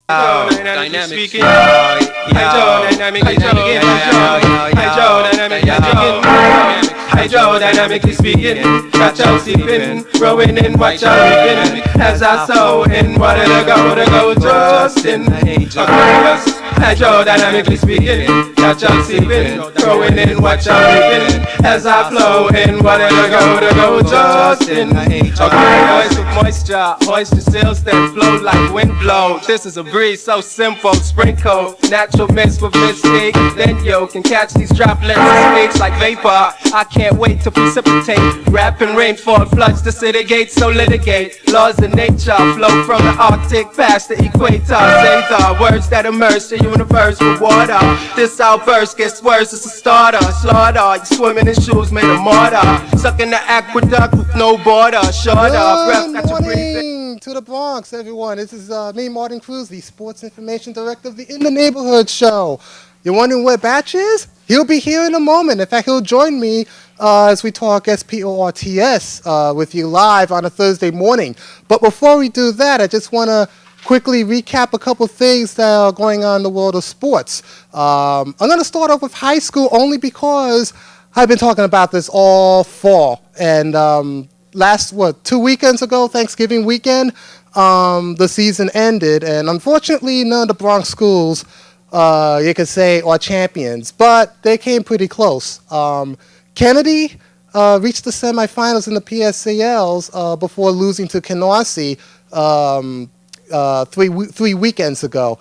Dynamic speaking. Hydrodynamically speaking. Hydrodynamically speaking. Watch out, sleeping, growing in, watch out, reaping. As I sow in, what to go, just in Aquarius. Hydrodynamically speaking. Watch out, sleeping, growing in, watch out, reaping. As I flow in, what to go, just in Aquarius. With moisture sails that flow like wind blow. This is a breeze so simple, sprinkle natural mist with mistake. Then yo can catch these droplets in space like vapor. I can't wait to precipitate. Rapid rainfall floods the city gates, so litigate. Laws of nature flow from the Arctic past the equator. Say the words that immerse the universe with water. This outburst gets worse, it's a starter. Slaughter, you swimming in shoes made of mortar. Stuck in the aqueduct with no border. Shorter, breath got you breathing. To the Bronx, everyone. This is me, Martin Cruz, the Sports Information Director of the In the Neighborhood Show. You're wondering where Batch is? He'll be here in a moment. In fact, he'll join me as we talk SPORTS with you live on a Thursday morning. But before we do that, I just want to quickly recap a couple things that are going on in the world of sports. I'm going to start off with high school only because I've been talking about this all fall. And 2 weekends ago, Thanksgiving weekend, the season ended. And unfortunately, none of the Bronx schools, you could say, are champions. But they came pretty close. Kennedy reached the semifinals in the PSALs before losing to Canarsie 3 weekends ago.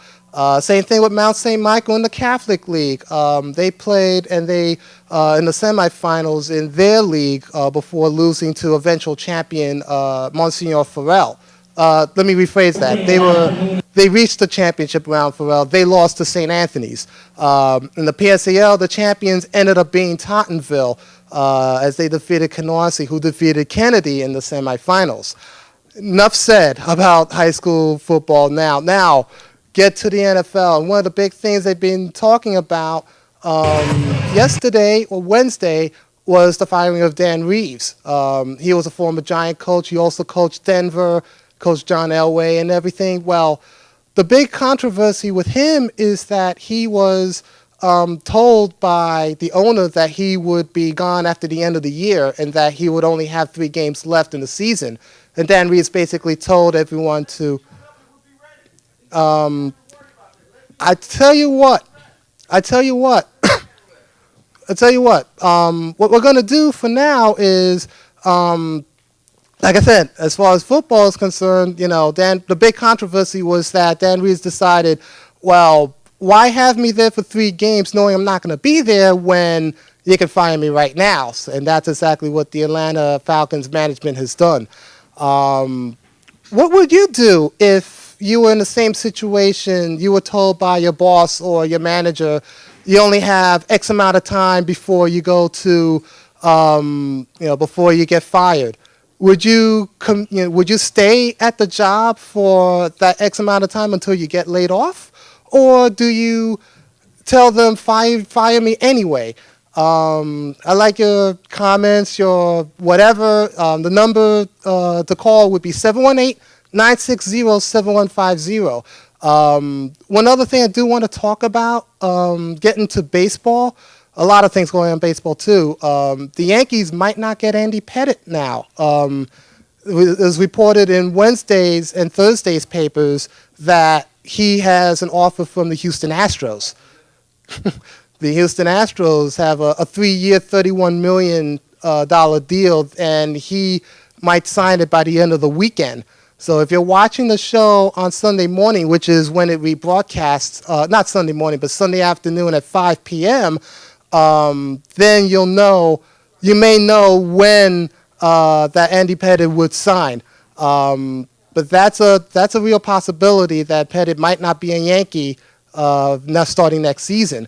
Same thing with Mount St. Michael in the Catholic League. They played and they in the semifinals in their league before losing to eventual champion Monsignor Farrell. Let me rephrase that. They reached the championship round. Farrell. They lost to St. Anthony's. In the PSAL, the champions ended up being Tottenville as they defeated Canarsie, who defeated Kennedy in the semifinals. Enough said about high school football now. Now, get to the NFL. And one of the big things they've been talking about yesterday or Wednesday was the firing of Dan Reeves. He was a former Giant coach. He also coached Denver, coached John Elway and everything. Well, the big controversy with him is that he was told by the owner that he would be gone after the end of the year and that he would only have 3 games left in the season. And Dan Reeves basically told everyone to, I tell you what, what we're going to do for now is, like I said, as far as football is concerned, the big controversy was that Dan Reeves decided, well, why have me there for 3 games knowing I'm not going to be there when you can fire me right now? And that's exactly what the Atlanta Falcons management has done. What would you do if you were in the same situation, you were told by your boss or your manager, you only have X amount of time before you go to, before you get fired? Would you stay at the job for that X amount of time until you get laid off? Or do you tell them fire me anyway? I like your comments, your whatever. The number to call would be 718-960-7150. One other thing I do want to talk about, getting to baseball, a lot of things going on in baseball too. The Yankees might not get Andy Pettitte now. It was reported in Wednesday's and Thursday's papers that he has an offer from the Houston Astros. The Houston Astros have a 3-year, $31 million deal, and he might sign it by the end of the weekend. So if you're watching the show on Sunday morning, which is when it rebroadcasts, not Sunday morning, but Sunday afternoon at 5 p.m., then you may know when that Andy Pettitte would sign. But that's a real possibility that Pettitte might not be a Yankee not starting next season.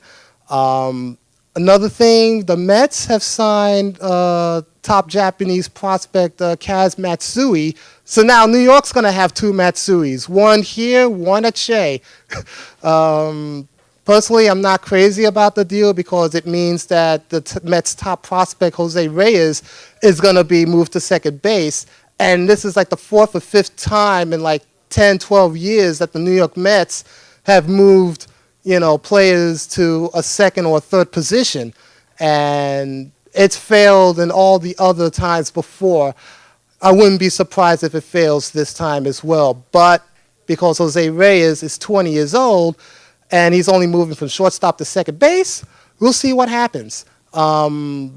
Another thing, the Mets have signed top Japanese prospect Kaz Matsui. So now New York's going to have 2 Matsuis, one here, one at Shea. Personally, I'm not crazy about the deal because it means that the Mets' top prospect, Jose Reyes, is going to be moved to second base. And this is like the 4th or 5th time in like 10, 12 years that the New York Mets have moved, players to a second or third position. And it's failed in all the other times before. I wouldn't be surprised if it fails this time as well. But because Jose Reyes is 20 years old and he's only moving from shortstop to second base, we'll see what happens. And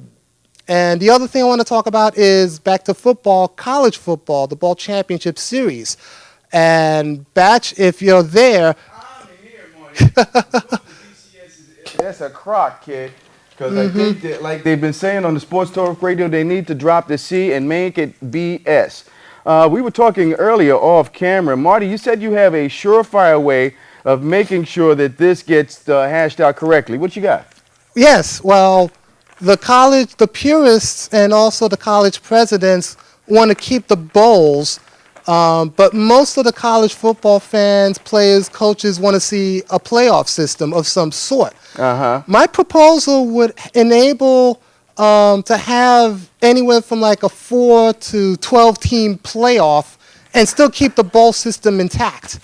the other thing I want to talk about is back to football, college football, the Ball Championship Series. And Batch, if you're there... I'm here, Marty. That's a crock, kid. Because I think that, like they've been saying on the Sports Talk Radio, they need to drop the C and make it BS. We were talking earlier off camera. Marty, you said you have a surefire way of making sure that this gets hashed out correctly. What you got? Yes, well, the purists and also the college presidents want to keep the bowls, but most of the college football fans, players, coaches want to see a playoff system of some sort. My proposal would enable to have anywhere from like a 4 to 12 team playoff and still keep the bowl system intact.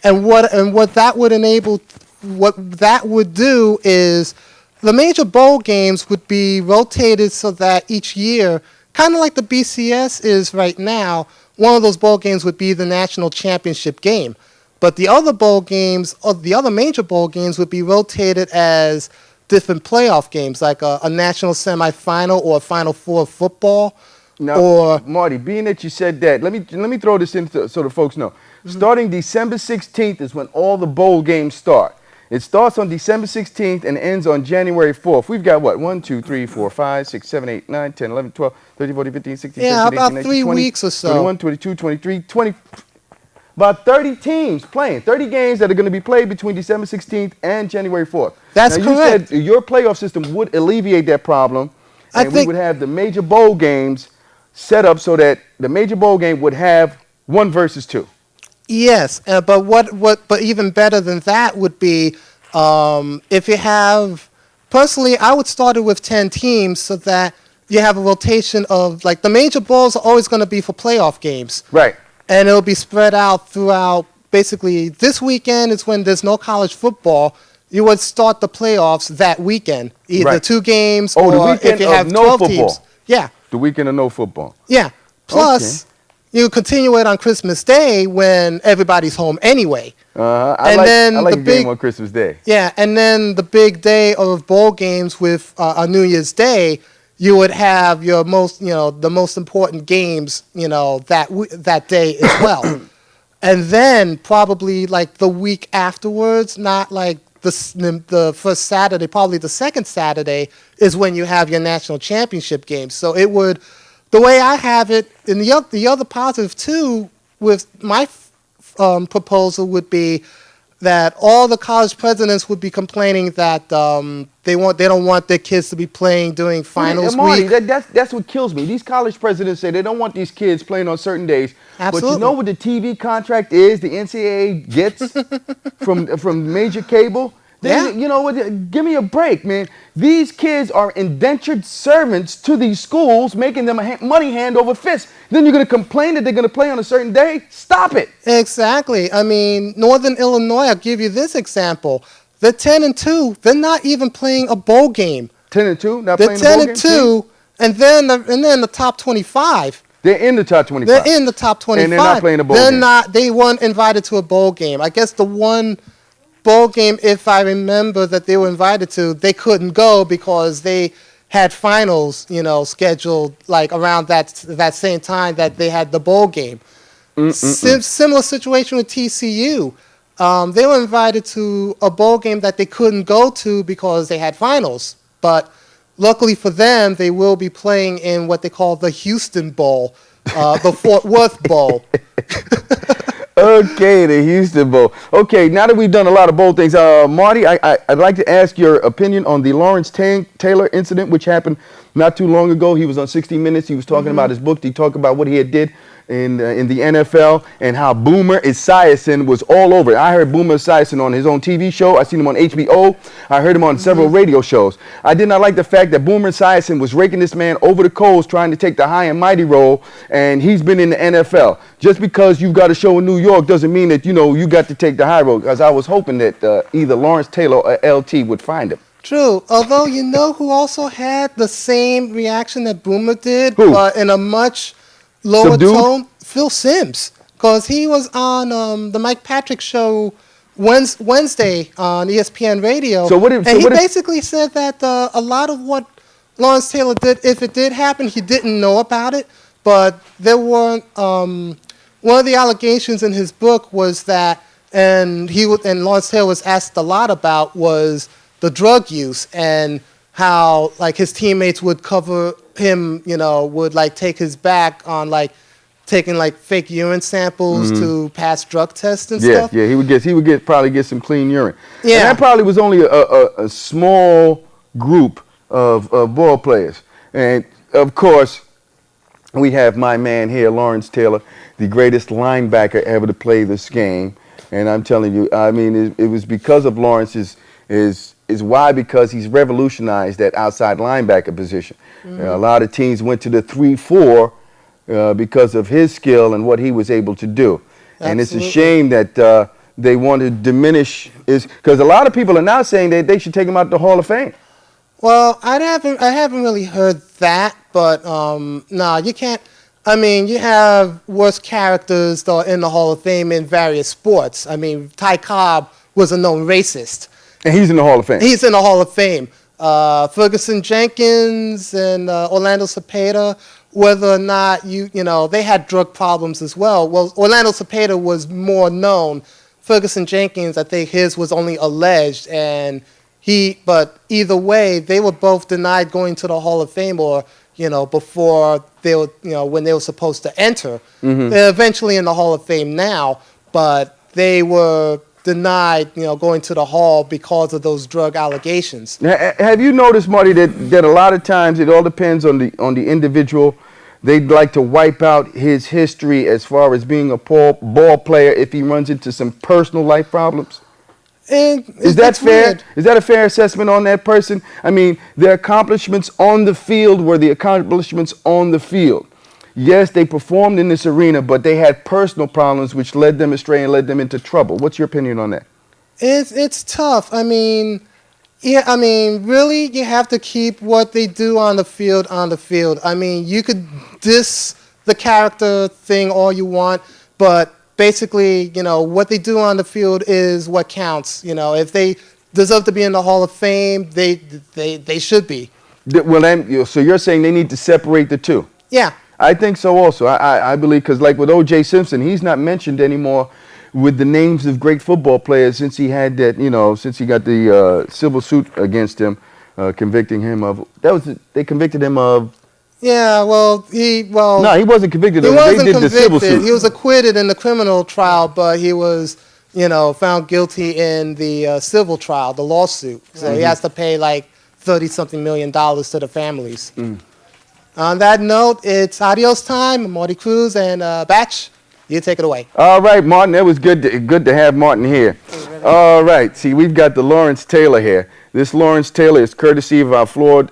And what that would enable, what that would do is the major bowl games would be rotated so that each year, kind of like the BCS is right now, one of those bowl games would be the national championship game. But the other bowl games, or the other major bowl games, would be rotated as different playoff games, like a national semifinal or a Final Four of football. Now, or Marty, being that you said that, let me throw this in so the folks know. Starting December 16th is when all the bowl games start. It starts on December 16th and ends on January 4th. We've got what? 1, 2, 3, 4, 5, 6, 7, 8, 9, 10, 11, 12, 13, 14, 15, 16, 17, 18, about 19, 3 20, weeks or so. 21, 22, 23, 20. About 30 teams playing. 30 games that are going to be played between December 16th and January 4th. That's now, correct. You said your playoff system would alleviate that problem, and we would have the major bowl games set up so that the major bowl game would have 1 versus 2. Yes, but even better than that would be if you have, personally, I would start it with 10 teams so that you have a rotation of, like, the major bowls are always going to be for playoff games. Right. And it'll be spread out throughout, basically, this weekend is when there's no college football. You would start the playoffs that weekend, either 2 games the or weekend if you have of no 12 football. teams. Yeah. The weekend of no football. Yeah. Plus, you continue it on Christmas Day when everybody's home anyway. I like the game on Christmas Day. Yeah, and then the big day of bowl games with a New Year's Day, you would have your the most important games, that day as well. And then probably like the week afterwards, not like the first Saturday, probably the second Saturday is when you have your national championship games. So it would, the way I have it, and the other positive too with my proposal would be that all the college presidents would be complaining that they don't want their kids to be playing during finals Marty, week. that's what kills me. These college presidents say they don't want these kids playing on certain days. Absolutely. But you know what the TV contract is the NCAA gets from major cable? You know what? Give me a break, man. These kids are indentured servants to these schools, making them money hand over fist. Then you're going to complain that they're going to play on a certain day? Stop it. Exactly. I mean, Northern Illinois, I'll give you this example. They're 10-2. They're not even playing a bowl game. 10-2? Not They're playing a bowl game? 10-2, and then the top 25. They're in the top 25. They're in the top 25. And they're not playing a bowl game. They weren't invited to a bowl game. I guess the one bowl game, if I remember, that they were invited to, they couldn't go because they had finals, scheduled like around that same time that they had the bowl game. Similar situation with TCU. They were invited to a bowl game that they couldn't go to because they had finals. But luckily for them, they will be playing in what they call the Houston Bowl, the Fort Worth Bowl. Okay, the Houston Bowl. Okay, now that we've done a lot of bowl things, Marty, I'd like to ask your opinion on the Lawrence Taylor incident, which happened Not too long ago, he was on 60 Minutes. He was talking about his book. He talked about what he had did in the NFL and how Boomer Esiason was all over it. I heard Boomer Esiason on his own TV show. I seen him on HBO. I heard him on several radio shows. I did not like the fact that Boomer Esiason was raking this man over the coals trying to take the high and mighty role, and he's been in the NFL. Just because you've got a show in New York doesn't mean that, you got to take the high road, because I was hoping that either Lawrence Taylor or LT would find him. True. Although, you know who also had the same reaction that Boomer did, Who? but in a much lower Subdued? tone? Phil Simms. Because he was on the Mike Patrick show Wednesday on ESPN Radio. And he basically said that a lot of what Lawrence Taylor did, if it did happen, he didn't know about it. But there weren't. One of the allegations in his book was that, and Lawrence Taylor was asked a lot about, was the drug use and how like his teammates would cover him, would like take his back on like taking like fake urine samples to pass drug tests and stuff. Yeah, he would probably get some clean urine. Yeah. And that probably was only a small group of ball players. And of course, we have my man here, Lawrence Taylor, the greatest linebacker ever to play this game. And I'm telling you, I mean, it was because of Lawrence's why? Because he's revolutionized that outside linebacker position. A lot of teams went to the 3-4 because of his skill and what he was able to do. Absolutely. And it's a shame that they want to diminish his, because a lot of people are now saying that they should take him out the Hall of Fame. Well, I haven't really heard that, but no, you can't. I mean, you have worse characters that are in the Hall of Fame in various sports. I mean, Ty Cobb was a known racist. And he's in the Hall of Fame. He's in the Hall of Fame. Ferguson Jenkins and Orlando Cepeda, whether or not they had drug problems as well. Well, Orlando Cepeda was more known. Ferguson Jenkins, I think his was only alleged, but either way, they were both denied going to the Hall of Fame, or before they were, when they were supposed to enter. They're eventually in the Hall of Fame now, but they were denied, going to the Hall because of those drug allegations. Have you noticed, Marty, that a lot of times it all depends on the individual? They'd like to wipe out his history as far as being a ball player if he runs into some personal life problems. Is that fair? Weird. Is that a fair assessment on that person? I mean, their accomplishments on the field were the accomplishments on the field. Yes, they performed in this arena, but they had personal problems which led them astray and led them into trouble. What's your opinion on that? It's tough. I mean, really, you have to keep what they do on the field on the field. I mean, you could diss the character thing all you want, but basically, what they do on the field is what counts. If they deserve to be in the Hall of Fame, they should be. Well, then, so you're saying they need to separate the two? Yeah. I think so also. I believe, because like with O.J. Simpson, he's not mentioned anymore with the names of great football players since he had that, since he got the civil suit against him, convicting him of, they convicted him of. Yeah, well, No, he wasn't convicted. He they wasn't did the civil convicted. suit. He was acquitted in the criminal trial, but he was, found guilty in the civil trial, the lawsuit. So he has to pay like $30-something million to the families. On that note, it's adios time. Marty Cruz and Batch, you take it away. All right, Martin, that was good to have Martin here. All right, see, we've got the Lawrence Taylor here. This Lawrence Taylor is courtesy of our floor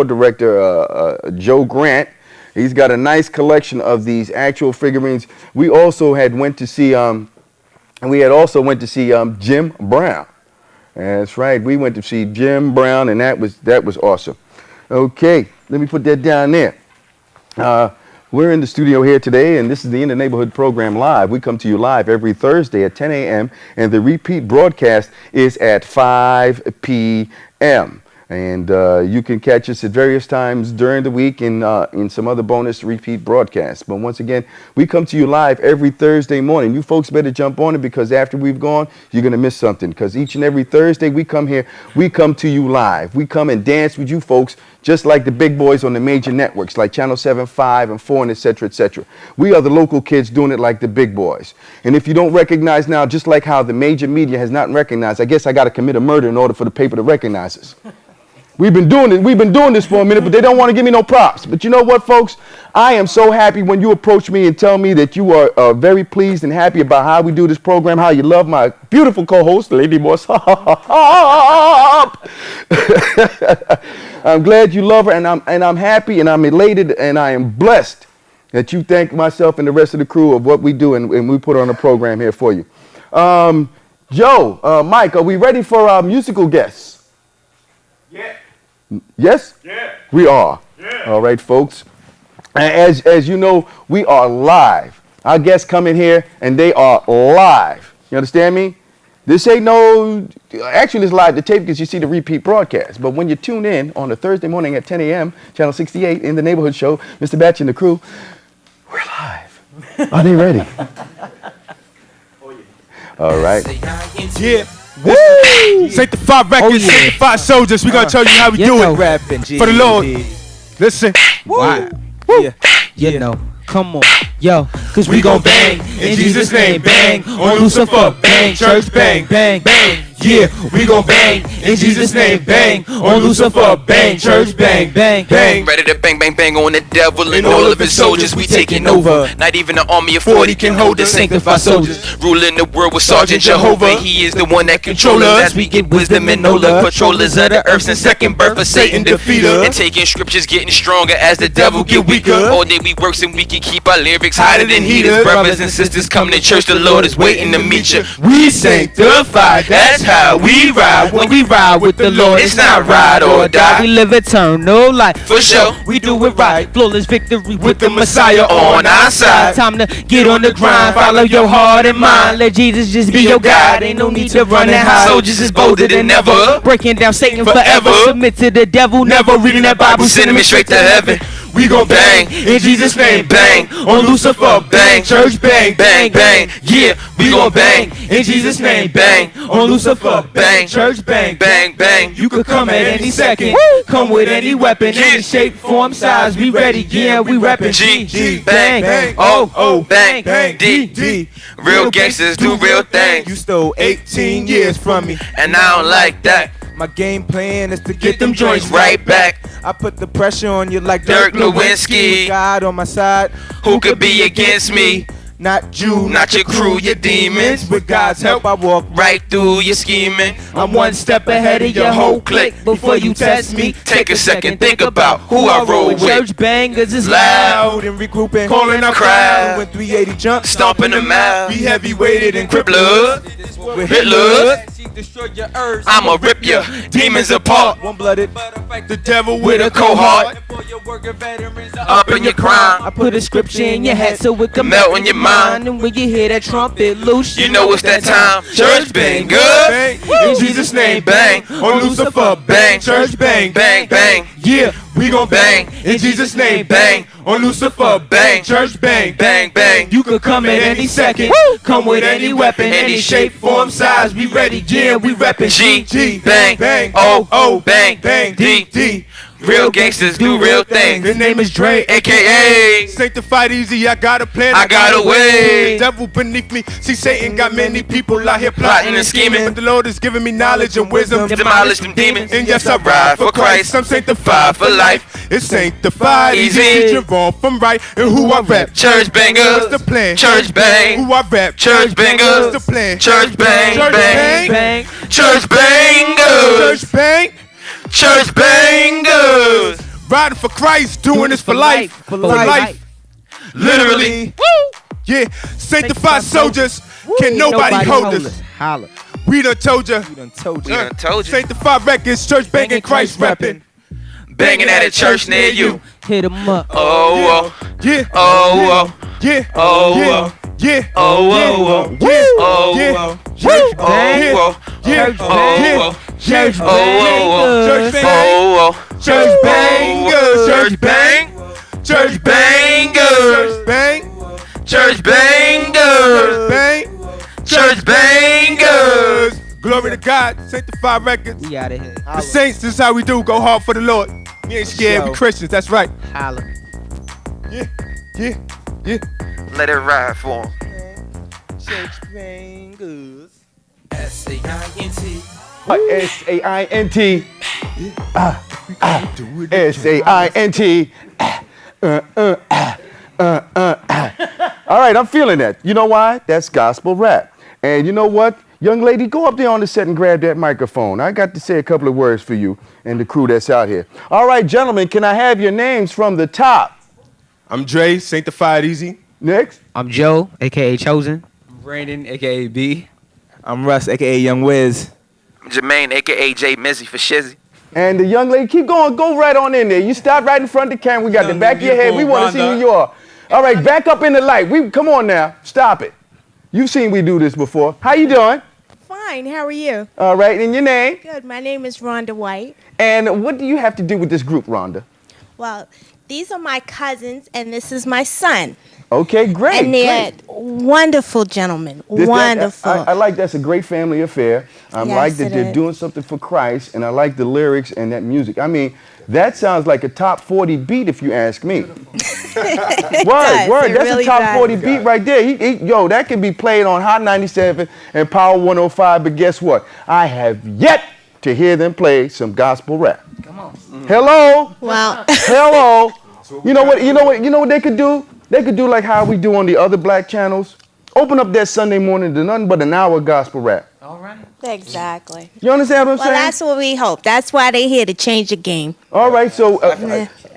director, Joe Grant. He's got a nice collection of these actual figurines. We also went to see Jim Brown. That's right, we went to see Jim Brown, and that was awesome. Okay, let me put that down there. We're in the studio here today, and this is the In the Neighborhood program live. We come to you live every Thursday at 10 a.m., and the repeat broadcast is at 5 p.m. And you can catch us at various times during the week in some other bonus repeat broadcasts. But once again, we come to you live every Thursday morning. You folks better jump on it, because after we've gone, you're going to miss something. Because each and every Thursday we come here, we come to you live. We come and dance with you folks just like the big boys on the major networks like Channel 7, 5, and 4, and et cetera, et cetera. We are the local kids doing it like the big boys. And if you don't recognize now, just like how the major media has not recognized, I guess I got to commit a murder in order for the paper to recognize us. We've been doing this for a minute, but they don't want to give me no props. But you know what, folks? I am so happy when you approach me and tell me that you are very pleased and happy about how we do this program, how you love my beautiful co-host, Lady Moss. I'm glad you love her, and I'm happy and I'm elated and I am blessed that you thank myself and the rest of the crew of what we do and we put on a program here for you. Joe, Mike, are we ready for our musical guests? Yeah. Yes? Yeah. We are. Yeah. All right, folks. As you know, we are live. Our guests come in here and they are live. You understand me? This ain't no, actually it's live to tape because you see the repeat broadcast. But when you tune in on a Thursday morning at 10 a.m., Channel 68 in the Neighborhood Show, Mr. Batch and the crew, we're live. Are they ready? Oh, yeah. All right. Yeah. Woo! Sanctified records, yeah. sanctified soldiers. We're gonna tell you how we do it. Rapping, For the Lord. Listen. Wow. Yeah. You know. Come on. Yo. Cause we gon' bang. In Jesus' name. Bang. On Lucifer. Bang. Church. Bang. Bang. Bang. Yeah. We gon' bang. In Jesus' name. Bang. On Lucifer. Bang. Church. Bang. Bang. Bang. Ready to bang, bang, bang on the devil and all of his soldiers. We taking over. Not even an army of 40 can hold us. Sanctified soldiers ruling the world with Sergeant Jehovah. He is the one that controls us as we get wisdom and knowledge. Patrollers of the earth since second birth of Satan defeat us. And taking scriptures getting stronger as the devil get weaker. All day we work and we can keep our lyrics hotter than heaters. Brothers and sisters come to church. The Lord is waiting to meet you. We sanctified. That's how we ride. When we ride with the Lord, It's not ride or die. We live eternal life. For sure. We do it right. Flawless victory with the Messiah on our side. Time to get on the grind. Follow your heart and mind. Let Jesus just be your guide. Ain't no need to run and hide. Soldiers is bolder than ever. Breaking down Satan Forever. forever. Submit to the devil. Never reading that Bible. Sending me straight to heaven. We gon' Bang. in Jesus' name. Bang. On Lucifer. Bang. Church. Bang. Bang, bang. Yeah, we gon' bang. In Jesus' name. Bang. On Lucifer. Bang. Church. Bang. Bang, bang. You could come at any second. Come with any weapon, any shape, form, size. We ready, yeah, we reppin'. G, bang, bang, O, bang, D. Real gangsters do real things. You stole 18 years from me. And I don't like that. My game plan is to Get them joints right back. I put the pressure on you like Dirk Lewinsky. With God on my side. Who could be against me? Not you, Not your crew, your demons. With God's help, I walk Right through your scheming. I'm one step ahead of your whole clique. Before you test me, Take a second, think about who I roll with. Church bangers is Loud. out and regrouping. Calling our crowd. When 380 jump. Stomping them out. Be heavy weighted and crippled. Blood. With Hitler. destroy your earth. I'ma rip your demons apart. One blooded. The devil With a cold heart. Up Up in your crime. I put a scripture in your head so it can Melt in your mind. And when you hear that trumpet loose, You know it's that time. Church bang good. Bang. In Jesus' name, Bang. On Lucifer, Bang. Church bang. Bang, bang. Yeah, we gon' bang. Bang. In Jesus' name, Bang. On Lucifer, Bang. Church bang. Bang, bang. You could come at any second. Come with any weapon, any shape, form, size. We ready, yeah, we reppin'. G, bang, bang, O, bang, bang, D. Real gangsters do real things. His name is Dre, AKA. Sanctified easy, I got a plan. I got a way. The devil beneath me. See, Satan got many people out here Plotting and scheming. But the Lord is giving me knowledge and wisdom. Demolish them demons. And yes, I ride for Christ. I'm sanctified for life. It's sanctified. Easy. Teaching wrong from right. And who I rap. Church bangers. What's the plan? Church bang. Who I rap. Church bangers. What's the plan? Church bang, Church bang. Bang. Church bangers. Church bang. Church bangers. Riding for Christ. Doing this for life. For life. Literally. Yeah. Sanctified soldiers. Can nobody hold us. Holla. We done told ya. We done told you. Sanctified records. Church banging Christ rapping. Banging at a church near you. Hit 'em up. Oh, Yeah. oh, Yeah. Oh, Yeah. Yeah. oh, Yeah. oh, Yeah. oh, Yeah. oh, Church oh, bang. oh, Yeah. Church oh, bang. oh, Church oh, oh, Church bang. oh, Church bangers. Church bang. Church Bangers. bang. Church Church bangers. bang. Church bangers. Glory to God. Sanctified records. We out of here. The saints, this is how we do. Go hard for the Lord. We ain't scared. We Christians. That's right. Holla. Yeah. Yeah. Yeah. Let it ride for him. Church bangers. S-A-I-N-T. S-A-I-N-T. S-A-I-N-T. All right, I'm feeling that. You know why? That's gospel rap. And you know what? Young lady, go up there on the set and grab that microphone. I got to say a couple of words for you and the crew that's out here. All right, gentlemen, can I have your names from the top? I'm Dre, Sanctified Easy. Next. I'm Joe, aka Chosen. I'm Brandon, aka B. I'm Russ, aka Young Wiz. I'm Jermaine, aka J Mizzy for Shizzy. And the young lady, keep going. Go right on in there. You stop right in front of the camera. We got the back of your head. We want to see who you are. All right, back up in the light. Come on now. Stop it. You've seen we do this before. How you doing? Fine, how are you? All right, and your name? Good, my name is Rhonda White. And what do you have to do with this group, Rhonda? Well, these are my cousins, and this is my son. Okay, great. And they're wonderful gentlemen. Wonderful. I like that's a great family affair. I like that they're doing something for Christ, and I like the lyrics and that music. I mean, that sounds like a top 40 beat if you ask me. Word. That's really a top 40 beat right there. Yo, that can be played on Hot 97 and Power 105, but guess what? I have yet to hear them play some gospel rap. Come on. Hello? Well. Hello? You know what they could do? They could do like how we do on the other black channels. Open up that Sunday morning to nothing but an hour of gospel rap. All right. Exactly. You understand what I'm saying? Well, that's what we hope. That's why they're here, to change the game. All right, so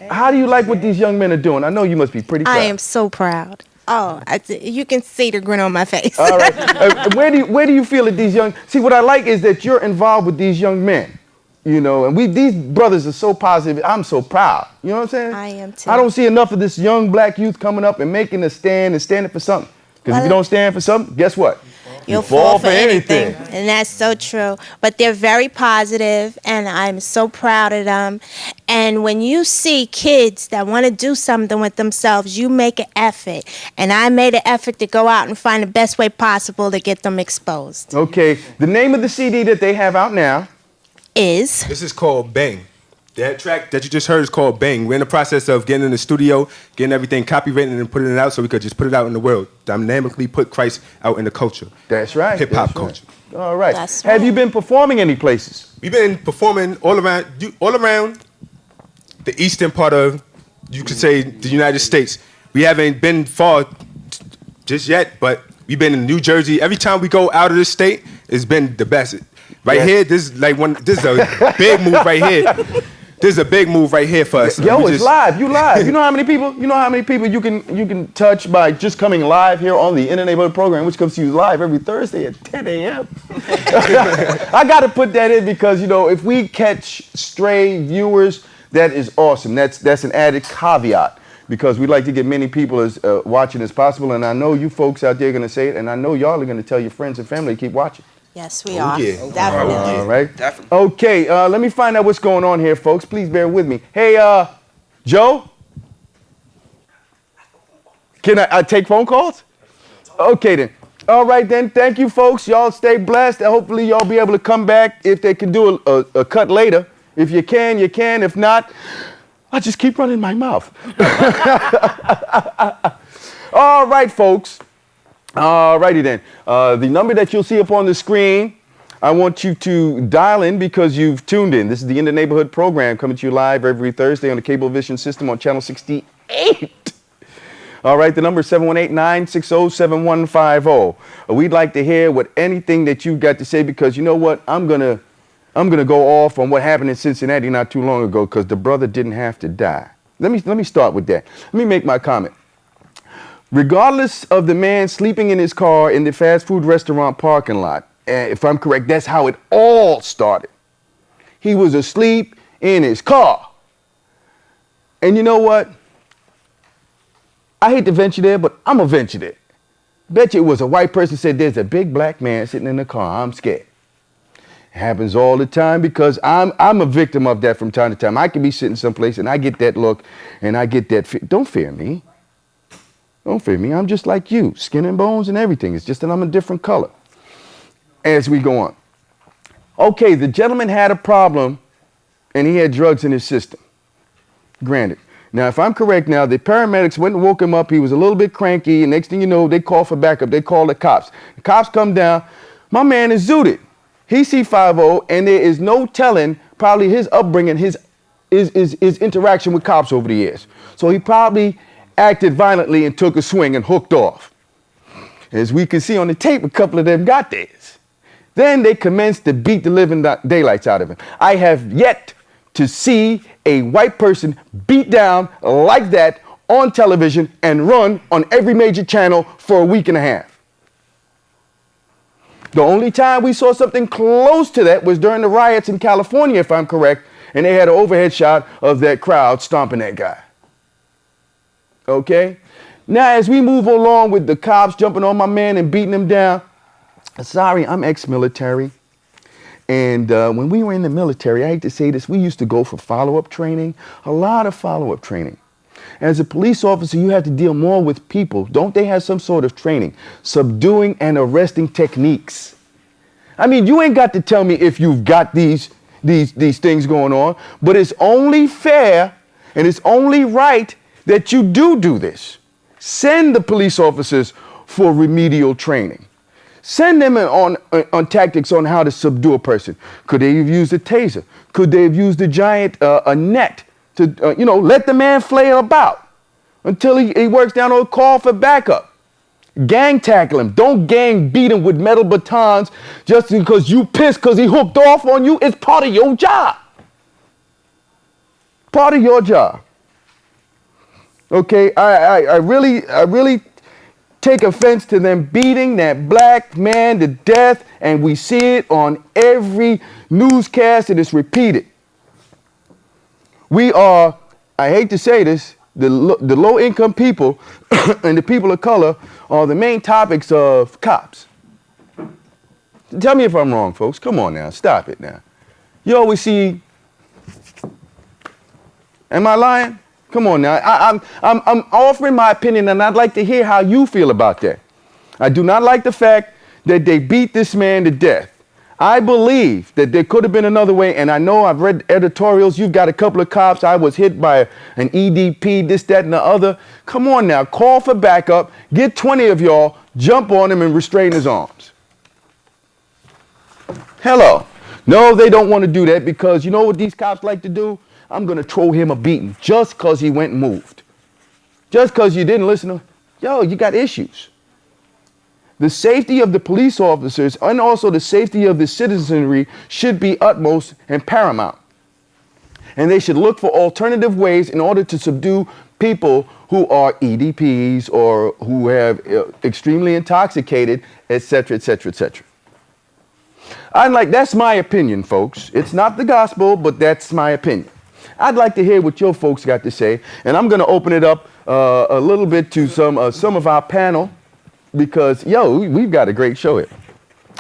how do you like what these young men are doing? I know you must be pretty proud. I am so proud. Oh, you can see the grin on my face. All right. Where do you feel that these young... See, what I like is that you're involved with these young men. You know, and these brothers are so positive. I'm so proud. You know what I'm saying? I am too. I don't see enough of this young black youth coming up and making a stand and standing for something. Because if you don't stand for something, guess what? You'll fall for anything. And that's so true. But they're very positive, and I'm so proud of them. And when you see kids that want to do something with themselves, you make an effort. And I made an effort to go out and find the best way possible to get them exposed. Okay. The name of the CD that they have out now is? This is called Bang. That track that you just heard is called Bang. We're in the process of getting in the studio, getting everything copywritten and putting it out so we could just put it out in the world. Dynamically put Christ out in the culture. That's right. Hip-hop culture. All right. That's Have right. you been performing any places? We've been performing all around the eastern part of, you could say, the United States. We haven't been far just yet, but we've been in New Jersey. Every time we go out of the state, it's been the best. Right here, this is a big move right here. This is a big move right here for us. Yo, it's live. You live. You know how many people? You know how many people you can touch by just coming live here on the In the Neighborhood program, which comes to you live every Thursday at 10 a.m. I got to put that in because if we catch stray viewers, that is awesome. That's an added caveat because we'd like to get many people as watching as possible. And I know you folks out there are going to say it, and I know y'all are going to tell your friends and family to keep watching. Yes, we are. Yeah. Definitely. All right. Definitely. Okay, let me find out what's going on here, folks. Please bear with me. Hey, Joe? Can I take phone calls? Okay, then. All right, then. Thank you, folks. Y'all stay blessed. Hopefully, y'all be able to come back if they can do a cut later. If you can, you can. If not, I'll just keep running my mouth. All right, folks. All righty then. The number that you'll see up on the screen, I want you to dial in because you've tuned in. This is the In the Neighborhood program coming to you live every Thursday on the Cablevision system on channel 68. All right, the number is 718-960-7150. We'd like to hear anything that you've got to say because you know what? I'm gonna go off on what happened in Cincinnati not too long ago because the brother didn't have to die. Let me start with that. Let me make my comment. Regardless of the man sleeping in his car in the fast food restaurant parking lot, if I'm correct, that's how it all started. He was asleep in his car. And you know what? I hate to venture there, but I'm going to venture there. Bet you it was a white person said, there's a big black man sitting in the car. I'm scared. It happens all the time because I'm a victim of that from time to time. I can be sitting someplace and I get that look and I get that fear. Don't fear me. Don't fear me. I'm just like you, skin and bones and everything. It's just that I'm a different color. As we go on. Okay, the gentleman had a problem and he had drugs in his system. Granted. Now, if I'm correct now, the paramedics went and woke him up. He was a little bit cranky. And next thing you know, they call for backup. They call the cops. The cops come down. My man is zooted. He's C50 and there is no telling probably his upbringing, his his interaction with cops over the years. So he probably acted violently and took a swing and hooked off. As we can see on the tape, a couple of them got theirs. Then they commenced to beat the living daylights out of him. I have yet to see a white person beat down like that on television and run on every major channel for a week and a half. The only time we saw something close to that was during the riots in California, if I'm correct, and they had an overhead shot of that crowd stomping that guy. Okay? Now, as we move along with the cops jumping on my man and beating him down, sorry, I'm ex-military. And when we were in the military, I hate to say this, we used to go for follow-up training, a lot of follow-up training. As a police officer, you have to deal more with people. Don't they have some sort of training? Subduing and arresting techniques. I mean, you ain't got to tell me if you've got these things going on, but it's only fair and it's only right that you do this. Send the police officers for remedial training. Send them on tactics on how to subdue a person. Could they have used a taser? Could they have used a giant a net to, let the man flail about until he works down or call for backup? Gang tackle him. Don't gang beat him with metal batons just because you pissed because he hooked off on you. It's part of your job. Part of your job. Okay, I really take offense to them beating that black man to death, and we see it on every newscast and it's repeated. We are, I hate to say this, the low-income people and the people of color are the main topics of cops. Tell me if I'm wrong, folks. Come on now, stop it now. You always see, am I lying? Come on now, I'm offering my opinion and I'd like to hear how you feel about that. I do not like the fact that they beat this man to death. I believe that there could have been another way, and I know I've read editorials, you've got a couple of cops, I was hit by an EDP, this, that, and the other. Come on now, call for backup, get 20 of y'all, jump on him and restrain his arms. Hello. No, they don't want to do that because you know what these cops like to do? I'm going to throw him a beating just because he went and moved. Just because you didn't listen to him. Yo, you got issues. The safety of the police officers and also the safety of the citizenry should be utmost and paramount. And they should look for alternative ways in order to subdue people who are EDPs or who have extremely intoxicated, etc., etc., etc. That's my opinion, folks. It's not the gospel, but that's my opinion. I'd like to hear what your folks got to say, and I'm going to open it up a little bit to some of our panel because, we've got a great show here.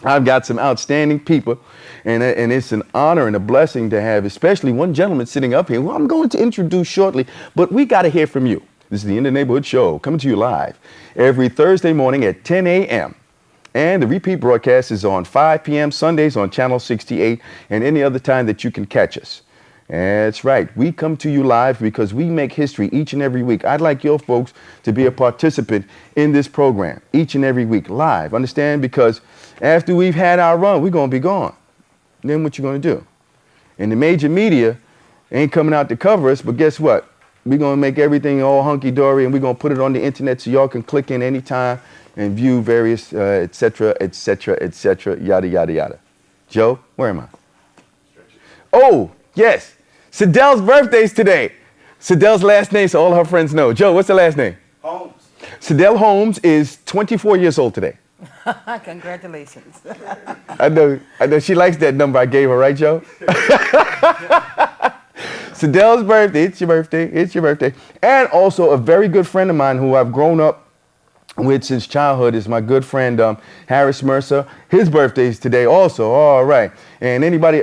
I've got some outstanding people, and it's an honor and a blessing to have, especially one gentleman sitting up here who I'm going to introduce shortly, but we got to hear from you. This is the In the Neighborhood Show, coming to you live every Thursday morning at 10 a.m., and the repeat broadcast is on 5 p.m. Sundays on Channel 68 and any other time that you can catch us. That's right. We come to you live because we make history each and every week. I'd like your folks to be a participant in this program each and every week live. Understand? Because after we've had our run, we're going to be gone. Then what you going to do? And the major media ain't coming out to cover us, but guess what? We're going to make everything all hunky-dory and we're going to put it on the internet so y'all can click in anytime and view various, et cetera, yada, yada, yada. Joe, where am I? Oh, yes. Sidell's birthday's today. Sidell's last name, so all her friends know. Joe, what's the last name? Holmes. Sidell Holmes is 24 years old today. Congratulations. I know she likes that number I gave her, right, Joe? Sidell's birthday, it's your birthday. And also a very good friend of mine who I've grown up with since childhood is my good friend Harris Mercer. His birthday's today also. All right. And anybody,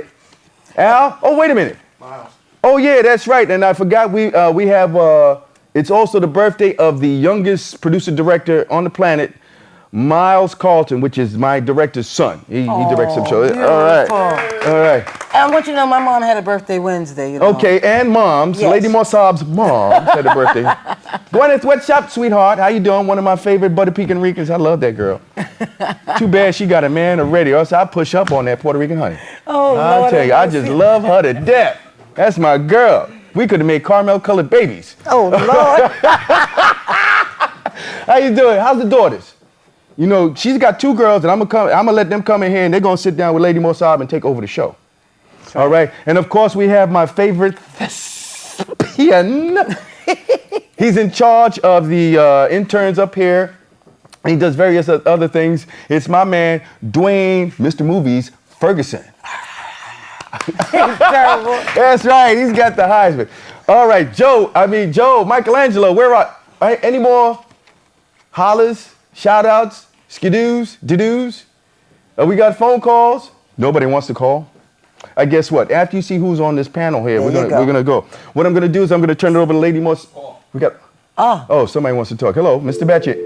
Al? Oh, wait a minute. Miles. Oh yeah, that's right. And I forgot we have it's also the birthday of the youngest producer director on the planet, Miles Carlton, which is my director's son. He directs some shows. All right. I want you to know my mom had a birthday Wednesday. You know? Okay, and Mom's, Yes. Lady Mossab's mom had a birthday. Gwyneth, what's up, sweetheart? How you doing? One of my favorite Butter Pecan Ricans. I love that girl. Too bad she got a man already, or else I push up on that Puerto Rican honey. Oh, I'll Lord tell you, I just love her to death. That's my girl. we could have made caramel-colored babies. Oh, Lord. How you doing? How's the daughters? You know, she's got 2 girls, and I'm gonna let them come in here, and they're gonna sit down with Lady Mossab and take over the show. All right. And of course, we have my favorite thespian. He's in charge of the interns up here. He does various other things. It's my man, Dwayne, Mr. Movies, Ferguson. Terrible. That's right. He's got the Heisman. All right, Joe, Michelangelo, where are any more hollers, shout-outs, skidoos, didoos? We got phone calls. Nobody wants to call. I guess what? After you see who's on this panel here, we're gonna go. What I'm gonna do is I'm gonna turn it over to Lady Moss. We got. Oh, somebody wants to talk. Hello, Mr. Batchet.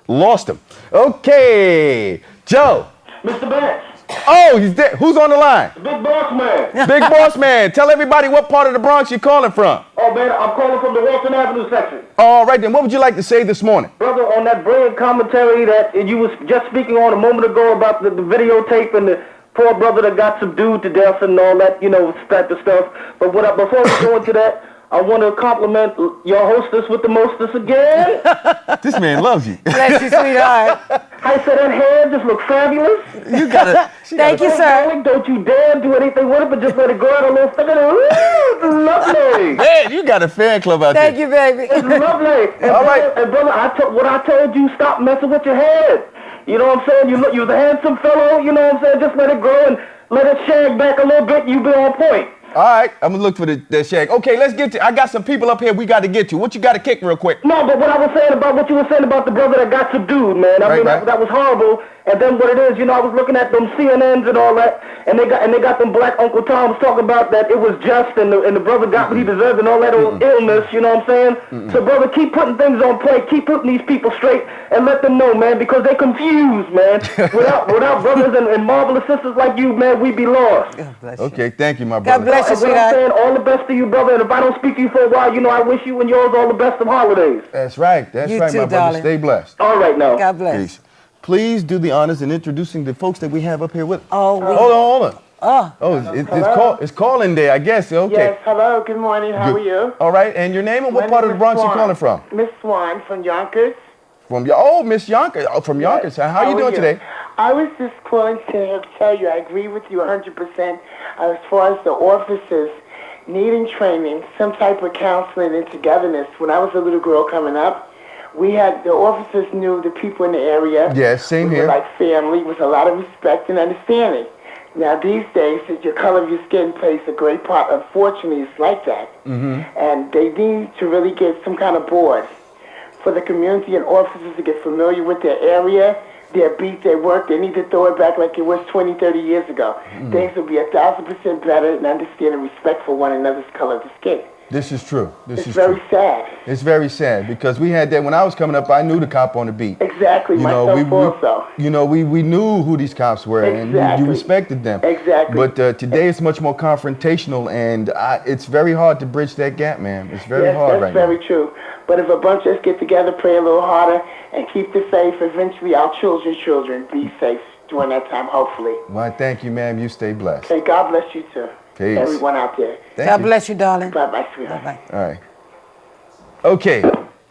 Lost him. Okay, Joe. Mr. Batch. Oh, he's there. Who's on the line? Big Boss Man. Big Boss Man. Tell everybody what part of the Bronx you're calling from. Oh, man, I'm calling from the Walton Avenue section. All right, then. What would you like to say this morning? Brother, on that brilliant commentary that you was just speaking on a moment ago about the videotape and the poor brother that got subdued to death and all that, type of stuff. But before we go into that, I want to compliment your hostess with the mostess again. This man loves you. Bless you, sweetheart. I said that hair just looks fabulous. You gotta. Thank you, sir. Don't you dare do anything with it, but just let it go out a little thicker. It's lovely. Man, you got a fan club out Thank there. you, baby. It's lovely. And All right. brother, and brother, what I told you, stop messing with your head. You know what I'm saying? You was a handsome fellow, you know what I'm saying? Just let it grow and let it shag back a little bit, you be on point. All right, I'm gonna look for the shag. Okay, let's get to. I got some people up here we got to get to. What you got to kick real quick? No, but what you were saying about the brother that got subdued, man. I mean, right. that was horrible. And then what it is, I was looking at them CNNs and all that, and they got them black Uncle Toms talking about that it was just and the brother got what he deserved and all that illness, you know what I'm saying? So brother, keep putting things on point, keep putting these people straight, and let them know, man, because they confused, man. Without brothers and marvelous sisters like you, man, we'd be lost. Okay, thank you, my brother. God bless you, And what I'm sweetheart. saying, all the best to you, brother. And if I don't speak to you for a while, I wish you and yours all the best of holidays. That's right. That's You right, too, my brother. darling. Stay blessed. All right now. God bless. Peace. Please do the honors in introducing the folks that we have up here with us. Oh, Hold on. It's calling day, I guess. Okay. Yes, hello, good morning, how are you? All right, and your name and what My part of name the is Bronx you Swan. calling from? Miss Swan from Yonkers. Miss Yonkers. Oh, from Yonkers. How you doing today? I was just calling to tell you, I agree with you 100% as far as the officers needing training, some type of counseling and togetherness. When I was a little girl coming up, the officers knew the people in the area. Yes, same We here. were like family, with a lot of respect and understanding. Now these days, your color of your skin plays a great part. Unfortunately, it's like that. And they need to really get some kind of board for the community and officers to get familiar with their area, their beat, their work. They need to throw it back like it was 20, 30 years ago. Things will be 1,000% better and understand and respect for one another's color of the skin. This is true. It's very sad. It's very sad because we had that when I was coming up. I knew the cop on the beat. Exactly, myself also. We knew who these cops were, and you respected them. Exactly. But today it's much more confrontational, and it's very hard to bridge that gap, man. It's very hard right now. That's very true. But if a bunch of us get together, pray a little harder, and keep the faith, eventually our children's children be safe during that time, hopefully. Well, thank you, ma'am. You stay blessed. Okay, God bless you too. Peace. Everyone out there. God bless you, darling. Bye-bye, sweetheart. Bye-bye. All right. Okay.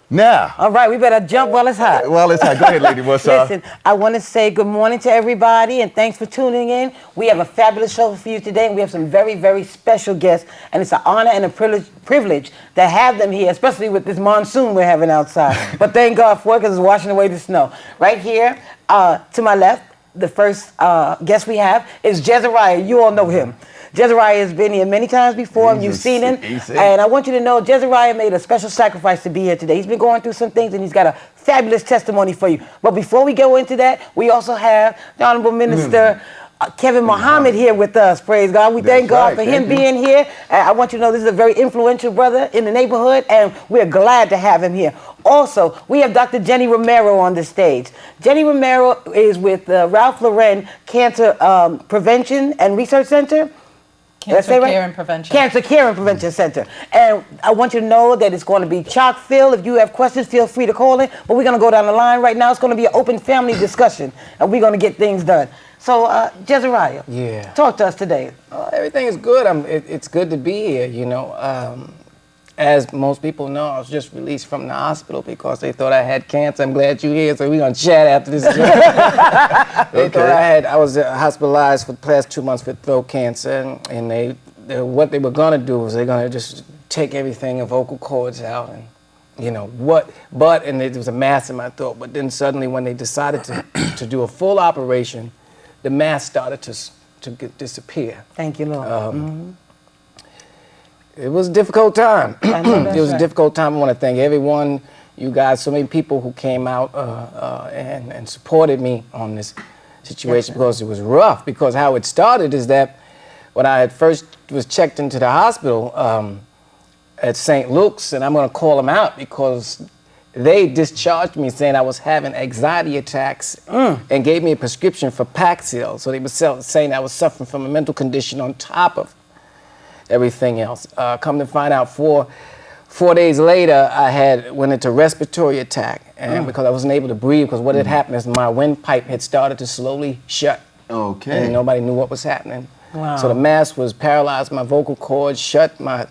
Now. All right, we better jump while it's hot. Well, it's hot. Go ahead, lady. What's up? Listen, I want to say good morning to everybody and thanks for tuning in. We have a fabulous show for you today, and we have some very, very special guests, and it's an honor and a privilege to have them here, especially with this monsoon we're having outside. But thank God for it because it's washing away the snow. Right here, to my left, the first guest we have is Jezariah. You all know him. Jezariah has been here many times before, and you've seen him. And I want you to know Jezariah made a special sacrifice to be here today. He's been going through some things, and he's got a fabulous testimony for you. But before we go into that, we also have the Honorable Minister Kevin Muhammad here with us. Praise God. We thank God for him being here. I want you to know this is a very influential brother in the neighborhood, and we're glad to have him here. Also, we have Dr. Jenny Romero on the stage. Jenny Romero is with Ralph Lauren Cancer Prevention and Research Center. Cancer Care and Prevention. Cancer Care and Prevention Center. And I want you to know that it's going to be chock full. If you have questions, feel free to call in. But we're going to go down the line right now. It's going to be an open family discussion, and we're going to get things done. So, Jezariah, talk to us today. Everything is good. It's good to be here, as most people know, I was just released from the hospital because they thought I had cancer. I'm glad you're here, so we're gonna chat after this. They thought I was hospitalized for the past 2 months with throat cancer, and they what they were gonna do was they're gonna just take everything and vocal cords out, and you know what? And there was a mass in my throat. But then suddenly, when they decided to do a full operation, the mass started to disappear. Thank you, Lord. It was a difficult time. It was a difficult time. I want to thank everyone, you guys, so many people who came out and supported me on this situation, because it was rough. Because how it started is that when I had first was checked into the hospital at St. Luke's, and I'm going to call them out because they discharged me saying I was having anxiety attacks and gave me a prescription for Paxil. So they were saying I was suffering from a mental condition on top of everything else. Come to find out, 4 days later, I went into respiratory attack, and because I wasn't able to breathe, because what had happened is my windpipe had started to slowly shut. Okay. And nobody knew what was happening. Wow. So the mass was paralyzed, my vocal cords shut, my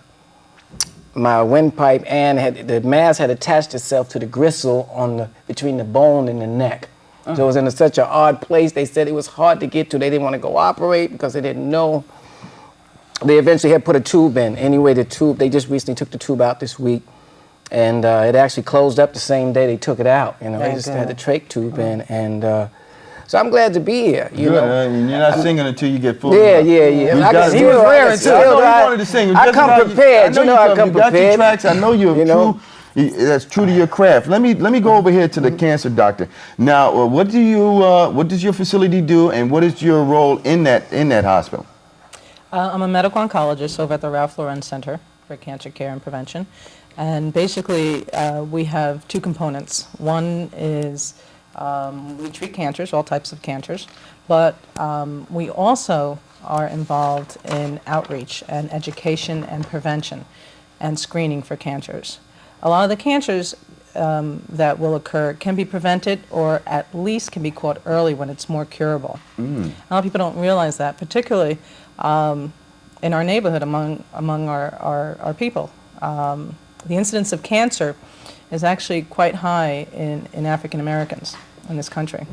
windpipe, and the mass had attached itself to the gristle between the bone and the neck. So it was in such an odd place. They said it was hard to get to. They didn't want to go operate because they didn't know. They eventually had put a tube in. Anyway, they just recently took the tube out this week, and it actually closed up the same day they took it out. You know, they just had the trach tube in, and so I'm glad to be here. You know, and you're not singing until you get full. Yeah. He was wearing too. I know you wanted to sing. I come prepared. You know I come prepared. You got your tracks. I know you're true. That's true to your craft. Let me go over here to the cancer doctor. Now, what does your facility do, and what is your role in that hospital? I'm a medical oncologist over at the Ralph Lauren Center for Cancer Care and Prevention. And basically, we have two components. One is we treat cancers, all types of cancers, but we also are involved in outreach and education and prevention and screening for cancers. A lot of the cancers that will occur can be prevented, or at least can be caught early when it's more curable. A lot of people don't realize that, particularly in our neighborhood among our people. The incidence of cancer is actually quite high in African Americans in this country.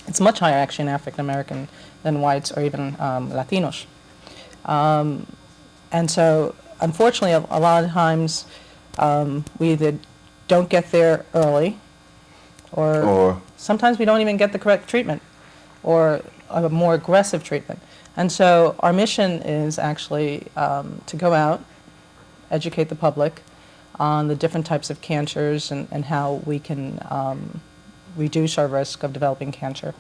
It's much higher actually in African American than whites or even Latinos. And so unfortunately a lot of times we either don't get there early, or sometimes we don't even get the correct treatment or a more aggressive treatment. And so our mission is actually to go out, educate the public on the different types of cancers and how we can reduce our risk of developing cancer,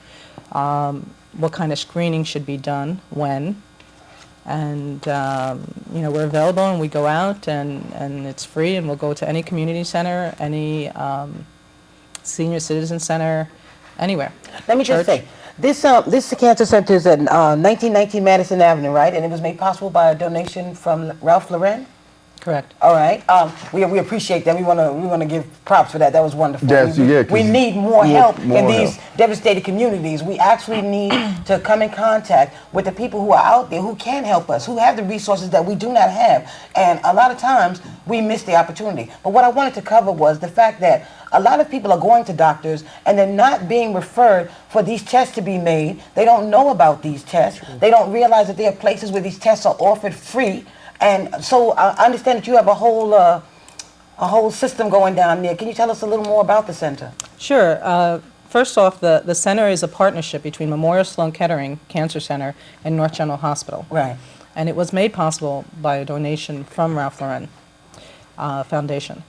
what kind of screening should be done, when, and you know, we're available and we go out and it's free, and we'll go to any community center, any senior citizen center, anywhere. Let me just say, this cancer center is at 1919 Madison Avenue, right? And it was made possible by a donation from Ralph Lauren? Correct. All right. We appreciate that. We want to give props for that. That was wonderful. We need more help in these devastated communities. We actually need to come in contact with the people who are out there who can help us, who have the resources that we do not have. And a lot of times we miss the opportunity. But what I wanted to cover was the fact that a lot of people are going to doctors and they're not being referred for these tests to be made. They don't know about these tests. They don't realize that there are places where these tests are offered free. And so I understand that you have a whole system going down there. Can you tell us a little more about the center? Sure. First off, the center is a partnership between Memorial Sloan Kettering Cancer Center and North General Hospital. Right. And it was made possible by a donation from Ralph Lauren Foundation.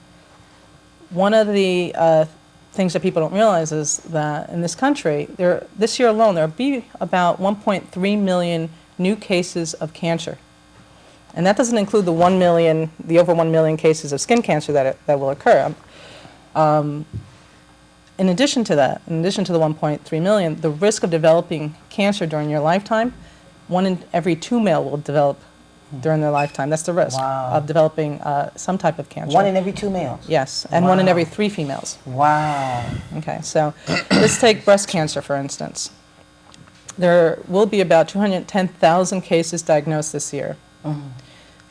One of the things that people don't realize is that in this country, this year alone, there will be about 1.3 million new cases of cancer. And that doesn't include the over 1 million cases of skin cancer that will occur. In addition to that, in addition to the 1.3 million, the risk of developing cancer during your lifetime, 1 in every 2 male will develop during their lifetime. That's the risk of developing some type of cancer. 1 in every 2 males? Yes, and 1 in every 3 females. Wow. Okay, so let's take breast cancer, for instance. There will be about 210,000 cases diagnosed this year.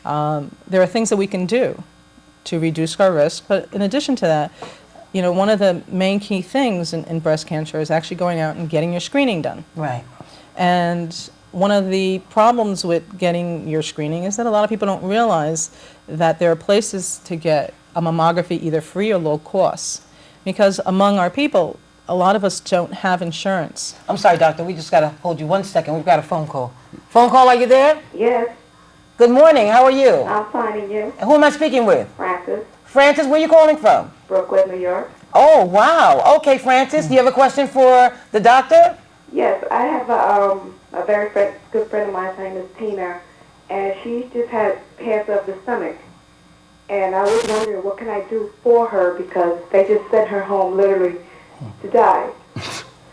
There are things that we can do to reduce our risk. But in addition to that, you know, one of the main key things in breast cancer is actually going out and getting your screening done. Right. And one of the problems with getting your screening is that a lot of people don't realize that there are places to get a mammography either free or low cost. Because among our people, a lot of us don't have insurance. I'm sorry, doctor. We just got to hold you 1 second. We've got a phone call. Phone call, are you there? Yes, Good morning. How are you? I'm finding you. And who am I speaking with? Francis, Francis, where are you calling from? Brooklyn, New York. Oh, wow. Okay, Francis, do you have a question for the doctor? Yes, I have a very good friend of mine. Her name is Tina, and she just had cancer of the stomach. And I was wondering, what can I do for her, because they just sent her home literally to die.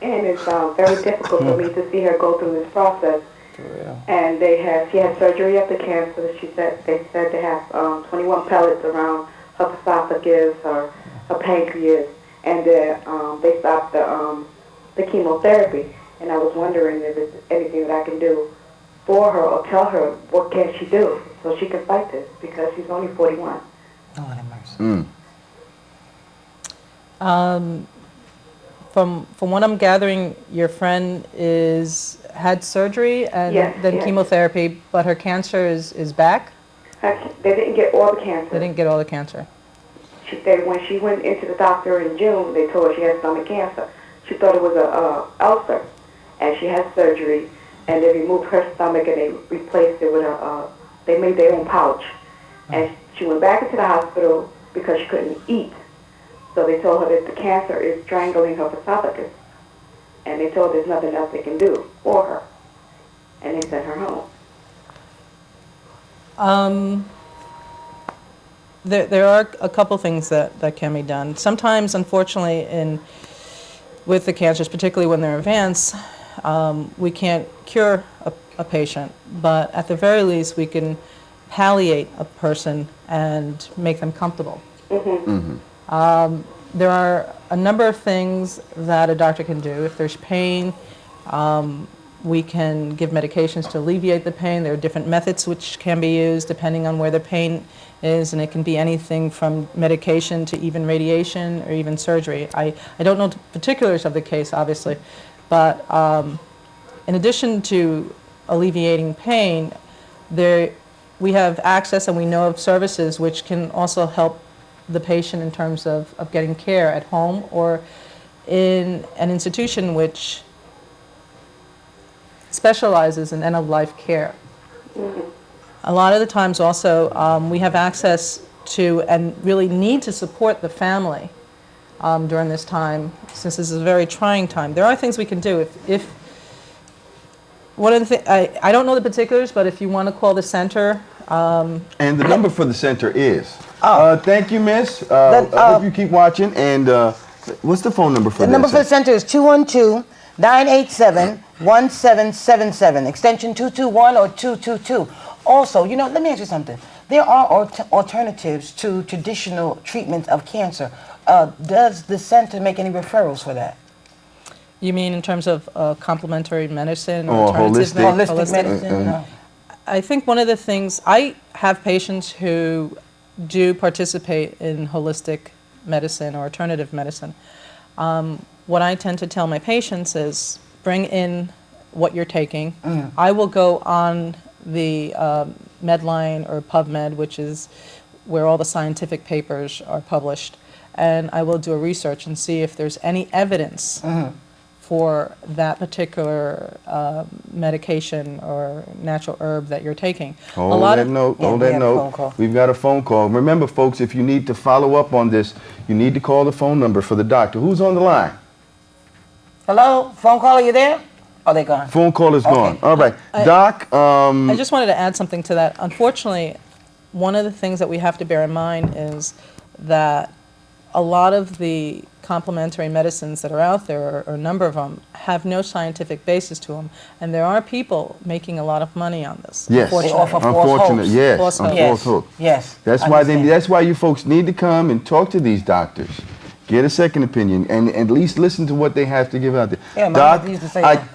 And it's very difficult for me to see her go through this process. And she had surgery of the cancer. They said they have 21 pellets around her esophagus or her pancreas, and they stopped the chemotherapy. And I was wondering if there's anything that I can do for her, or tell her what can she do so she can fight this, because she's only 41. Oh, have mercy. From what I'm gathering, your friend had surgery and then chemotherapy, but her cancer is back? They didn't get all the cancer. They didn't get all the cancer. When she went into the doctor in June, they told her she had stomach cancer. She thought it was a ulcer, and she had surgery, and they removed her stomach and they replaced it with they made their own pouch. And she went back into the hospital because she couldn't eat. So they told her that the cancer is strangling her esophagus. And they told her there's nothing else they can do for her. And they sent her home. There are a couple things that can be done. Sometimes, unfortunately, with the cancers, particularly when they're advanced, we can't cure a patient, but at the very least, we can palliate a person and make them comfortable. There are a number of things that a doctor can do. If there's pain, we can give medications to alleviate the pain. There are different methods which can be used depending on where the pain is, and it can be anything from medication to even radiation or even surgery. I don't know the particulars of the case, obviously, but in addition to alleviating pain, we have access and we know of services which can also help the patient in terms of getting care at home or in an institution which specializes in end-of-life care. A lot of the times also we have access to and really need to support the family during this time, since this is a very trying time. There are things we can do. If one of the things, I don't know the particulars, but if you want to call the center. And the number for the center is? Thank you, miss. I hope you keep watching. And what's the phone number for the number for the center is 212-987-1777, extension 221 or 222. Also, let me ask you something. There are alternatives to traditional treatments of cancer. Does the center make any referrals for that? You mean in terms of complementary medicine or holistic medicine? No. I think one of the things, I have patients who do participate in holistic medicine or alternative medicine. What I tend to tell my patients is bring in what you're taking. I will go on the Medline or PubMed, which is where all the scientific papers are published, and I will do a research and see if there's any evidence for that particular medication or natural herb that you're taking. Hold that note. We've got a phone call. Remember, folks, if you need to follow up on this, you need to call the phone number for the doctor. Who's on the line? Hello? Phone call, are you there? Oh, they're gone. Phone call is gone. All right. Doc. I just wanted to add something to that. Unfortunately, one of the things that we have to bear in mind is that a lot of the complementary medicines that are out there, or a number of them, have no scientific basis to them, and there are people making a lot of money on this. Yes, unfortunately, yes, on false hope. Yes, that's why you folks need to come and talk to these doctors, get a second opinion, and at least listen to what they have to give out there. Yeah, Doc,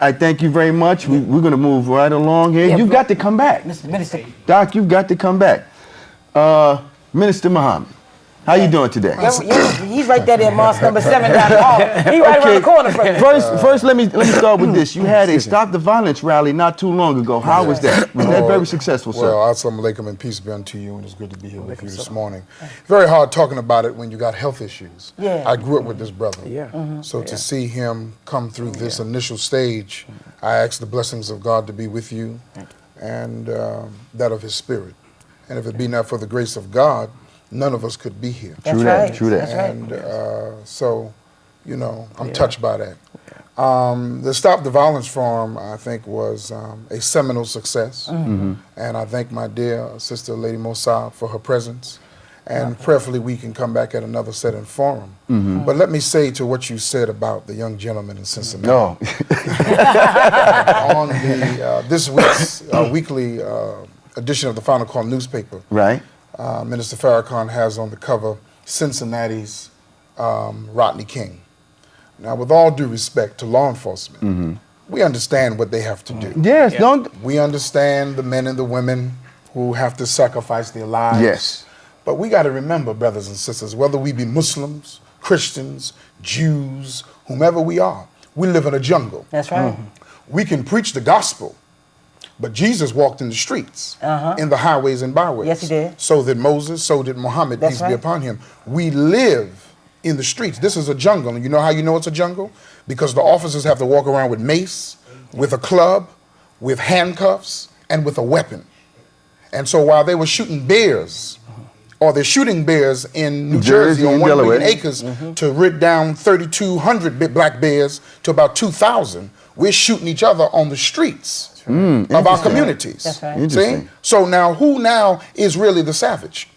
I thank you very much. We're going to move right along here. You've got to come back, Minister. Doc. You've got to come back, Minister Muhammad. How you doing today? He's right there at Moss7.com. He right around the corner from me. First, let me start with this. You had a Stop the Violence rally not too long ago. How was that? Was that very successful, sir? Well, assalamu alaikum and peace be unto you, and it's good to be here with you this morning. Very hard talking about it when you got health issues. Yeah. I grew up with this brother. So to see him come through this initial stage, I ask the blessings of God to be with you and that of his spirit. And if it be not for the grace of God, none of us could be here. That's right. True that. And so, you know, I'm touched by that. The Stop the Violence Forum, I think, was a seminal success. And I thank my dear sister, Lady Mossab, for her presence. And prayerfully, we can come back at another set and forum. But let me say to what you said about the young gentleman in Cincinnati. On this week's weekly edition of the Final Call newspaper, right? Minister Farrakhan has on the cover Cincinnati's Rodney King. Now, with all due respect to law enforcement, we understand what they have to do. Yes, don't. We understand the men and the women who have to sacrifice their lives. Yes. But we got to remember, brothers and sisters, whether we be Muslims, Christians, Jews, whomever we are, we live in a jungle. That's right. We can preach the gospel, but Jesus walked in the streets, in the highways and byways. Yes, he did. So did Moses, so did Muhammad, That's peace right. be upon him. We live in the streets. This is a jungle. And you know how you know it's a jungle? Because the officers have to walk around with mace, with a club, with handcuffs, and with a weapon. And so while they were shooting bears, or they're shooting bears in New Jersey on 1 million acres to rid down 3,200 black bears to about 2,000, we're shooting each other on the streets of our communities. That's right. See? So now, who now is really the savage?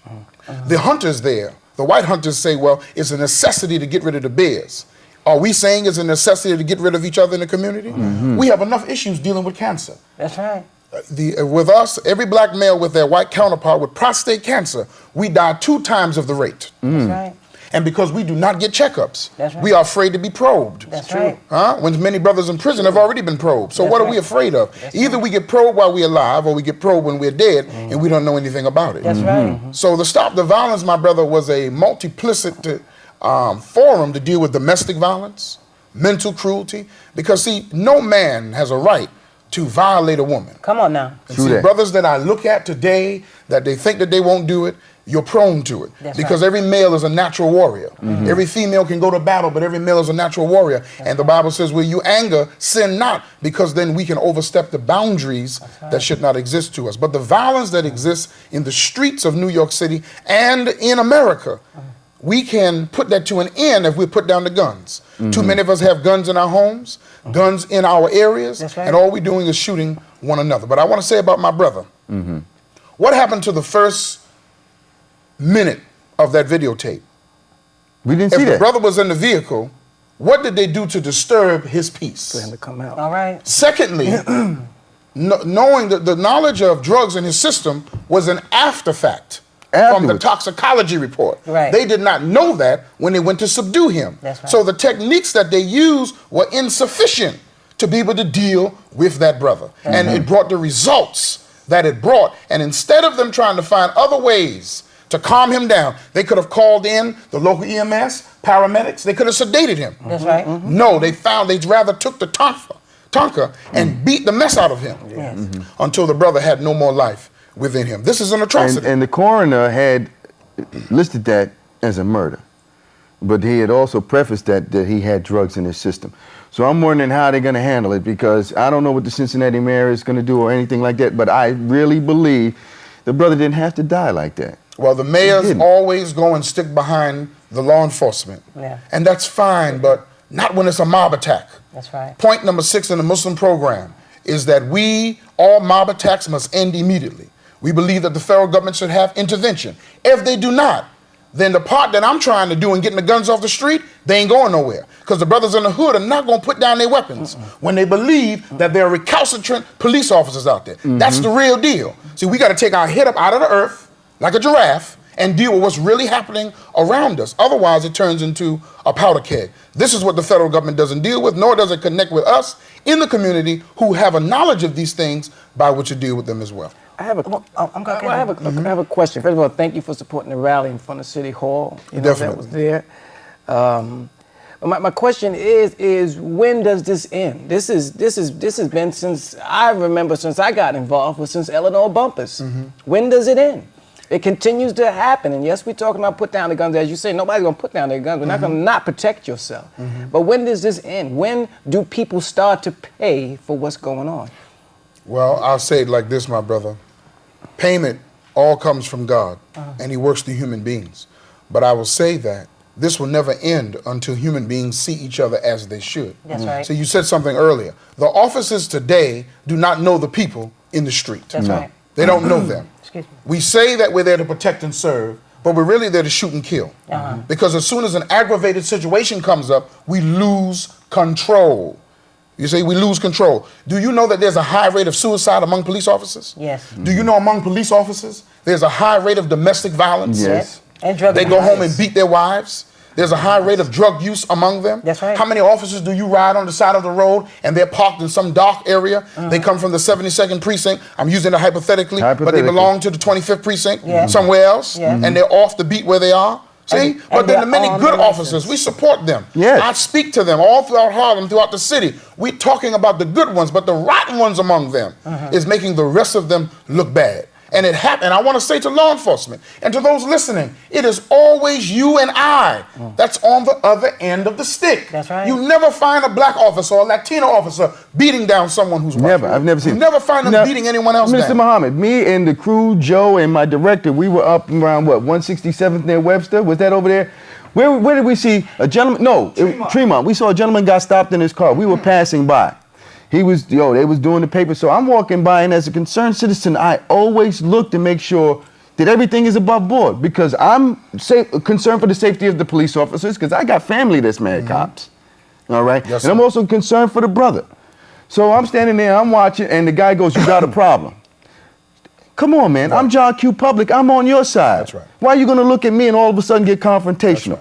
The hunters there, the white hunters say, well, it's a necessity to get rid of the bears. Are we saying it's a necessity to get rid of each other in the community? We have enough issues dealing with cancer. That's right. With us, every black male with their white counterpart with prostate cancer, we die 2 times of the rate. That's right. And because we do not get checkups, That's right. we are afraid to be probed. That's right. When many brothers in prison have already been probed. So That's what are right. we afraid of? Either we get probed while we're alive or we get probed when we're dead and we don't know anything about it. That's right. So the Stop the Violence, my brother, was a multiplicit forum to deal with domestic violence, mental cruelty, because see, no man has a right to violate a woman. Come on now. And see, brothers that I look at today, that they think that they won't do it, you're prone to it. That's because right. every male is a natural warrior. Every female can go to battle, but every male is a natural warrior. And the Bible says, where you anger, sin not, because then we can overstep the boundaries that should not exist to us. But the violence that exists in the streets of New York City and in America, we can put that to an end if we put down the guns. Too many of us have guns in our homes, guns in our areas, and all we're doing is shooting one another. But I want to say about my brother, what happened to the first minute of that videotape? We didn't see If the that. brother was in the vehicle, what did they do to disturb his peace? For him to come out. All right. Secondly, knowing that the knowledge of drugs in his system was an after fact from the toxicology report. Right. They did not know that when they went to subdue him. That's right. So the techniques that they used were insufficient to be able to deal with that brother. And it brought the results that it brought. And instead of them trying to find other ways to calm him down, they could have called in the local EMS, paramedics. They could have sedated him. That's right. No, they rather took the Tonka and beat the mess out of him until the brother had no more life within him. This is an atrocity. And the coroner had listed that as a murder, but he had also prefaced that he had drugs in his system. So I'm wondering how they're going to handle it, because I don't know what the Cincinnati mayor is going to do or anything like that, but I really believe the brother didn't have to die like that. Well, the mayors always go and stick behind the law enforcement. Yeah. And that's fine, but not when it's a mob attack. That's right. Point number 6 in the Muslim program is that all mob attacks must end immediately. We believe that the federal government should have intervention. If they do not, then the part that I'm trying to do in getting the guns off the street, they ain't going nowhere. Because the brothers in the hood are not going to put down their weapons when they believe that there are recalcitrant police officers out there. That's the real deal. See, we got to take our head up out of the earth like a giraffe and deal with what's really happening around us. Otherwise, it turns into a powder keg. This is what the federal government doesn't deal with, nor does it connect with us in the community who have a knowledge of these things by which to deal with them as well. I have a question. First of all, thank you for supporting the rally in front of City Hall. You know, that was there. My question is when does this end? This has been since I remember, since I got involved, but since Eleanor Bumpus. When does it end? It continues to happen, and yes, we're talking about put down the guns. As you say, nobody's gonna put down their guns. We're not gonna not protect yourself. But when does this end? When do people start to pay for what's going on? Well, I'll say it like this, my brother. Payment all comes from God, and He works through human beings. But I will say that this will never end until human beings see each other as they should. That's right. So you said something earlier. The officers today do not know the people in the street. That's right. They don't know them. Excuse me. We say that we're there to protect and serve, but we're really there to shoot and kill. Because as soon as an aggravated situation comes up, we lose control. You say we lose control. Do you know that there's a high rate of suicide among police officers? Yes. Do you know among police officers there's a high rate of domestic violence? Yes. And drug They go abuse. home and beat their wives. There's a high rate of drug use among them. That's right. How many officers do you ride on the side of the road and they're parked in some dark area? They come from the 72nd precinct. I'm using it hypothetically, but they belong to the 25th precinct somewhere else, and they're off the beat where they are. See? But then the many good officers, we support them. Yes. I speak to them all throughout Harlem, throughout the city. We're talking about the good ones, but the rotten ones among them is making the rest of them look bad. And it happened. I want to say to law enforcement and to those listening, it is always you and I that's on the other end of the stick. That's right. You never find a black officer or a Latino officer beating down someone who's white. Never. I've never seen. You never find them beating anyone else Mr. down. Muhammad, me and the crew, Joe and my director, we were up around what 167th near Webster. Was that over there? Where did we see a gentleman? No, Tremont. We saw a gentleman got stopped in his car. We were passing by. They was doing the paper. So I'm walking by, and as a concerned citizen, I always look to make sure that everything is above board, because I'm concerned for the safety of the police officers, because I got family that's mad cops. All right? Yes, and I'm sir. also concerned for the brother. So I'm standing there, I'm watching, and the guy goes, "You got a problem." Come on, man. I'm John Q. Public. I'm on your side. That's right. Why are you going to look at me and all of a sudden get confrontational?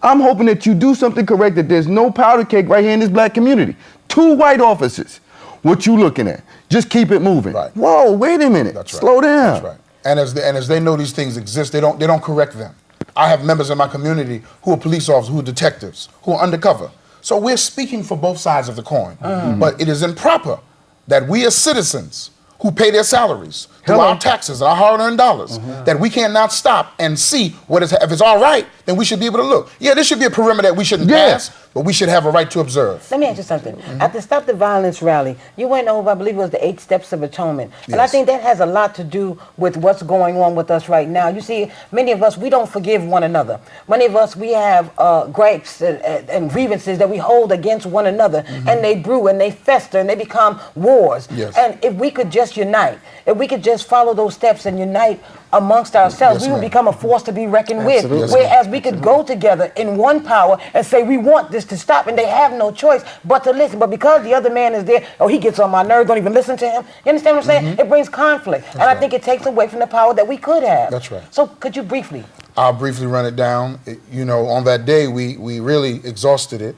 I'm hoping that you do something correct, that there's no powder cake right here in this black community. 2 white officers. What you looking at? Just keep it moving. Right. Whoa, wait a minute. That's right. Slow down. That's right. And as they know these things exist, they don't correct them. I have members in my community who are police officers, who are detectives, who are undercover. So we're speaking for both sides of the coin. But it is improper that we as citizens who pay their salaries through our taxes, our hard-earned dollars, that we cannot stop and see what is. If it's all right, then we should be able to look. Yeah, there should be a perimeter that we shouldn't pass, but we should have a right to observe. Let me ask you something. At the Stop the Violence rally, you went over, I believe it was the 8 Steps of Atonement. And I think that has a lot to do with what's going on with us right now. You see, many of us, we don't forgive one another. Many of us, we have gripes and grievances that we hold against one another, and they brew and they fester and they become wars. Yes. And if we could just unite, if we could just follow those steps and unite amongst ourselves, we would become a force to be reckoned with. Whereas we could go together in one power and say we want this to stop, and they have no choice but to listen. But because the other man is there, he gets on my nerves, don't even listen to him. You understand what I'm saying? It brings conflict. And I think it takes away from the power that we could have. That's right. So could you briefly? I'll briefly run it down. On that day, we really exhausted it.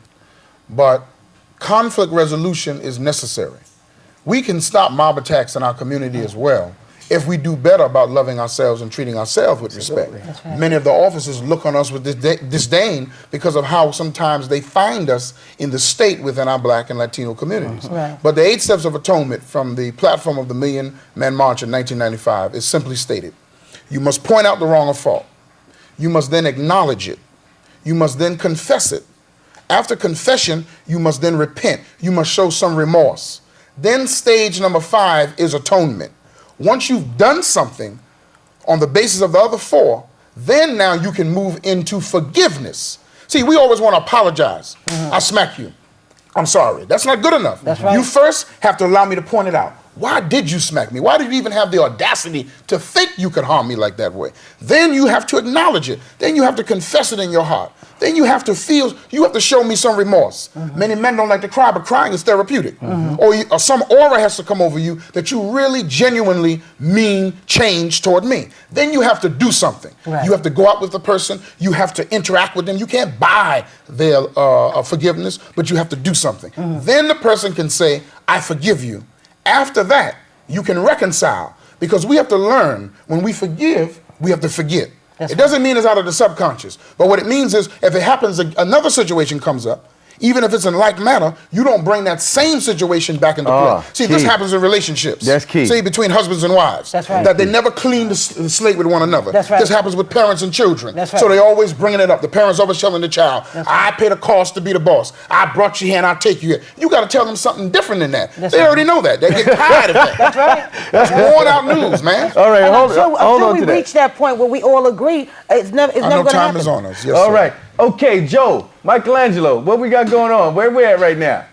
But conflict resolution is necessary. We can stop mob attacks in our community as well if we do better about loving ourselves and treating ourselves with respect. Right. Many of the officers look on us with disdain because of how sometimes they find us in the state within our black and Latino communities. Right. But the 8 Steps of Atonement from the platform of the Million Man March in 1995 is simply stated. You must point out the wrong or fault. You must then acknowledge it. You must then confess it. After confession, you must then repent. You must show some remorse. Then stage number 5 is atonement. Once you've done something on the basis of the other 4, then now you can move into forgiveness. See, we always want to apologize. I smack you. I'm sorry. That's not good enough. That's right. You first have to allow me to point it out. Why did you smack me? Why did you even have the audacity to think you could harm me like that way? Then you have to acknowledge it. Then you have to confess it in your heart. Then you have to show me some remorse. Many men don't like to cry, but crying is therapeutic. Or some aura has to come over you that you really genuinely mean change toward me. Then you have to do something. Right. You have to go out with the person. You have to interact with them. You can't buy their forgiveness, but you have to do something. Then the person can say, I forgive you. After that, you can reconcile. Because we have to learn, when we forgive, we have to forget. It doesn't mean it's out of the subconscious. But what it means is, if it happens, another situation comes up, even if it's in like manner, you don't bring that same situation back into play. See, this happens in relationships. That's key. See, between husbands and wives. That's right. That they never clean the slate with one another. That's right. This happens with parents and children. That's right. So they always bringing it up. The parents always telling the child, I pay the cost to be the boss. I brought you here and I'll take you here. You got to tell them something different than that. They already know that. They get tired of that. That's right. That's worn out news, man. All right, hold Until on we to that. reach that point where we all agree, it's never going to happen. I know time is on us. Yes, All sir. right. Okay, Joe, Michelangelo, what we got going on? Where we at right now?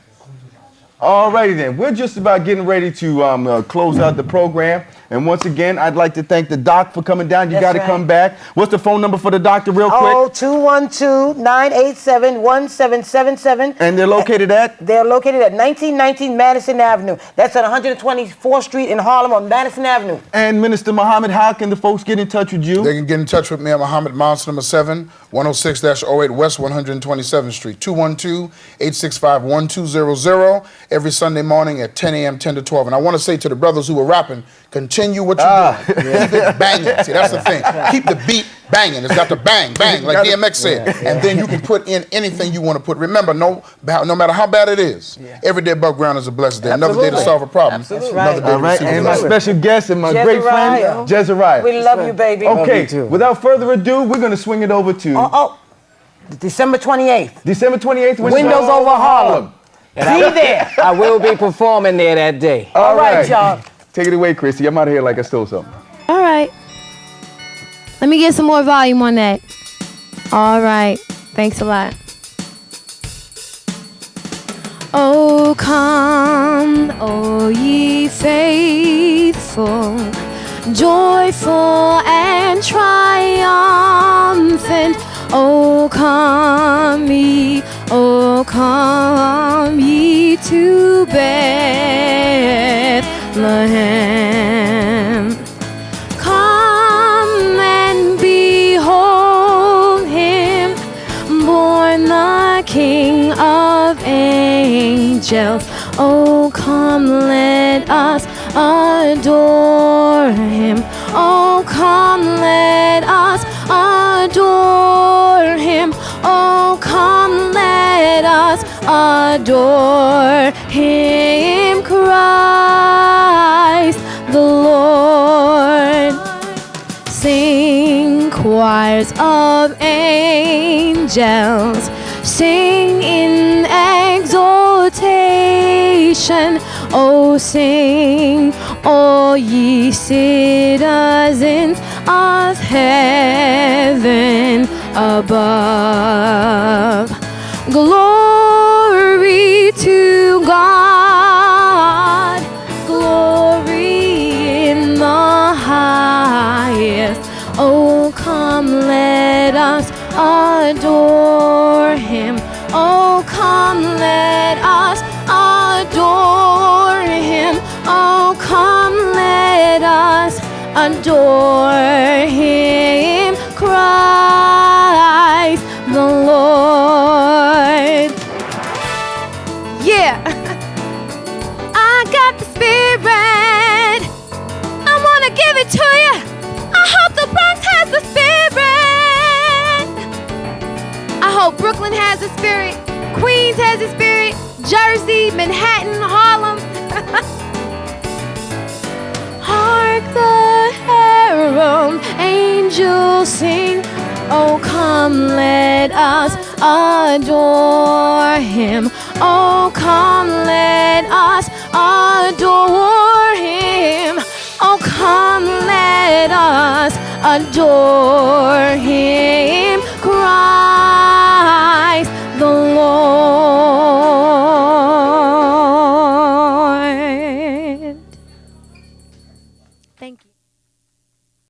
All righty then. We're just about getting ready to close out the program. And once again, I'd like to thank the doc for coming down. You got to come back. What's the phone number for the doctor real quick? 212-987-1777. And they're located at? They're located at 1919 Madison Avenue. That's at 124th Street in Harlem on Madison Avenue. And Minister Muhammad, how can the folks get in touch with you? They can get in touch with me at Muhammad Mounts, number 7, 106-08 West 127th Street, 212-865-1200, every Sunday morning at 10 a.m., 10 to 12. And I want to say to the brothers who are rapping, continue what you're doing. Keep it banging. See, that's the thing. Keep the beat banging. It's got to bang, bang, like DMX said. And then you can put in anything you want to put. Remember, no matter how bad it is, every day above ground is a blessed day. Another day to solve a problem. Another day All right, and my special guest and my great friend, Jezariah. We love you, baby. Okay, without further ado, we're going to swing it over to... December 28th. December 28th. Windows Over Harlem. Be there. I will be performing there that day. All right, y'all. Take it away, Chrissy. I'm out of here like I stole something. All right. Let me get some more volume on that. All right. Thanks a lot. Oh, come, O ye faithful, joyful and triumphant. Oh, come ye to Bethlehem. Come and behold him, born the King of angels. Oh, come, let us adore him. Oh, come, let us adore him. Oh, come, let us adore him, Christ the Lord. Sing, choirs of angels, sing in exaltation. Oh, sing, all ye citizens of heaven above. Glory to God, glory in the highest. Oh, come, let us adore him. Oh, come, let us adore him. Oh, come, let us adore him, Christ the Lord. Yeah, I got the Spirit. I want to give it to you. I hope the Bronx has the Spirit. I hope Brooklyn has the Spirit. Queens has the Spirit. Jersey, Manhattan, Harlem. Hark the herald angels sing. Oh, come, let us adore him. Oh, come, let us adore him. Oh, come, let us adore him.